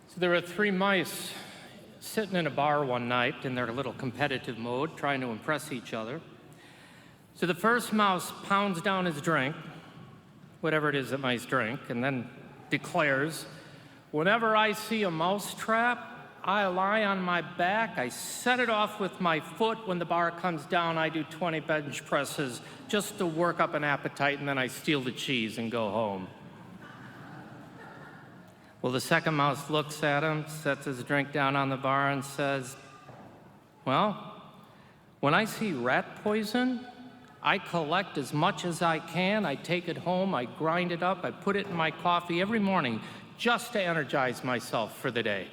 So there were three mice sitting in a bar one night in their little competitive mode, trying to impress each other. So the first mouse pounds down his drink, whatever it is that mice drink, and then declares, "Whenever I see a mouse trap, I lie on my back, I set it off with my foot. When the bar comes down, I do 20 bench presses just to work up an appetite, and then I steal the cheese and go home." Well, the second mouse looks at him, sets his drink down on the bar, and says, "Well, when I see rat poison, I collect as much as I can, I take it home, I grind it up, I put it in my coffee every morning just to energize myself for the day."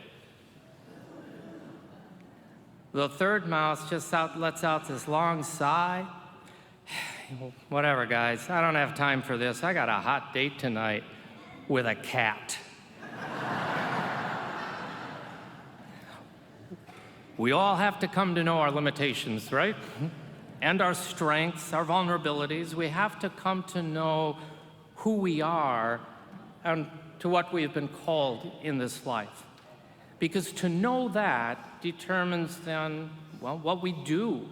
The third mouse just lets out this long sigh. "Whatever, guys, I don't have time for this. I got a hot date tonight with a cat." We all have to come to know our limitations, right? And our strengths, our vulnerabilities. We have to come to know who we are and to what we have been called in this life. Because to know that determines then, well, what we do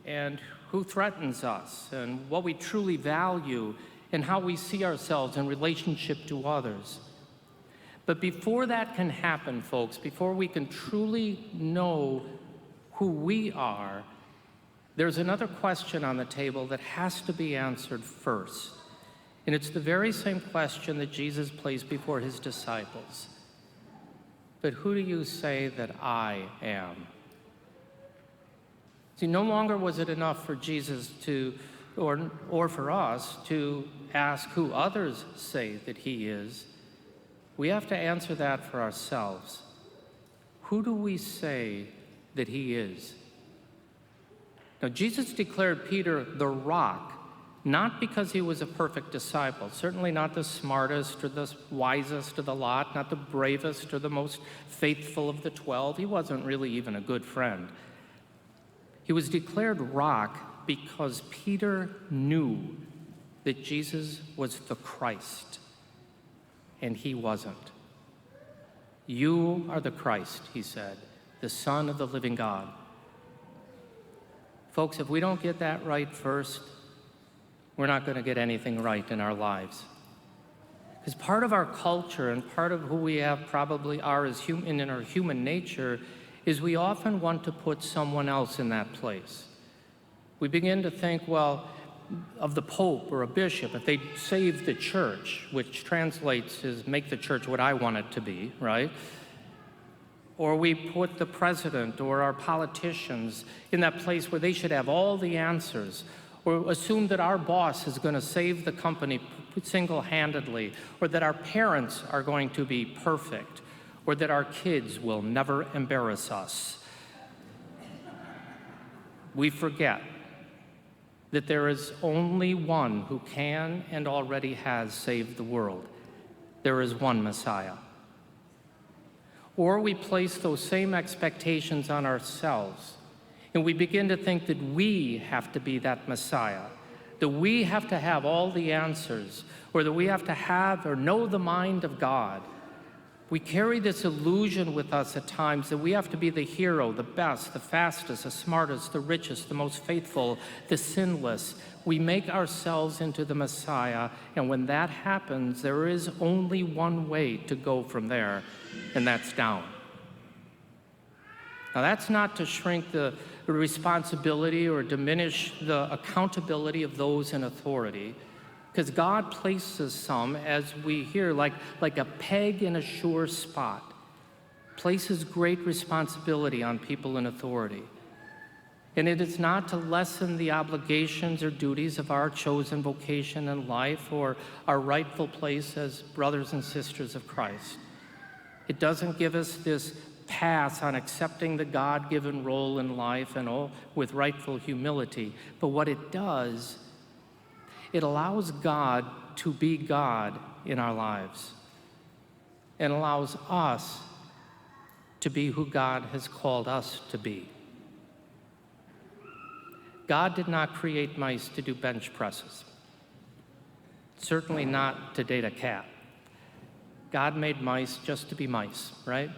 and who threatens us and what we truly value and how we see ourselves in relationship to others. But before that can happen, folks, before we can truly know who we are, there's another question on the table that has to be answered first. And it's the very same question that Jesus placed before his disciples. "But who do you say that I am?" See, no longer was it enough for Jesus or for us to ask who others say that he is. We have to answer that for ourselves. Who do we say that he is? Now, Jesus declared Peter the rock, not because he was a perfect disciple, certainly not the smartest or the wisest of the lot, not the bravest or the most faithful of the 12. He wasn't really even a good friend. He was declared rock because Peter knew that Jesus was the Christ, and he wasn't. "You are the Christ," he said, "the Son of the living God." Folks, if we don't get that right first, we're not going to get anything right in our lives. Because part of our culture and part of who we have probably are as human in our human nature is we often want to put someone else in that place. We begin to think, well, of the Pope or a bishop, if they save the church, which translates as make the church what I want it to be, right? Or we put the president or our politicians in that place where they should have all the answers, or assume that our boss is going to save the company single-handedly, or that our parents are going to be perfect, or that our kids will never embarrass us. We forget that there is only one who can and already has saved the world. There is one Messiah. Or we place those same expectations on ourselves, and we begin to think that we have to be that Messiah, that we have to have all the answers, or that we have to have or know the mind of God. We carry this illusion with us at times that we have to be the hero, the best, the fastest, the smartest, the richest, the most faithful, the sinless. We make ourselves into the Messiah, and when that happens, there is only one way to go from there, and that's down. Now, that's not to shrink the responsibility or diminish the accountability of those in authority, because God places some, as we hear, like a peg in a sure spot, places great responsibility on people in authority. And it is not to lessen the obligations or duties of our chosen vocation in life or our rightful place as brothers and sisters of Christ. It doesn't give us this pass on accepting the God-given role in life and all with rightful humility. But what it does, it allows God to be God in our lives and allows us to be who God has called us to be. God did not create mice to do bench presses. Certainly not to date a cat. God made mice just to be mice, right?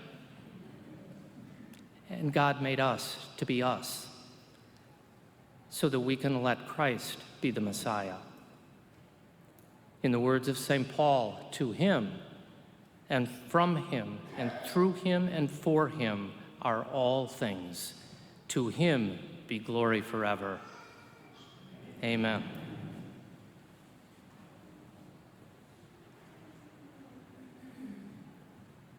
And God made us to be us so that we can let Christ be the Messiah. In the words of St. Paul, to him and from him and through him and for him are all things. To him be glory forever. Amen.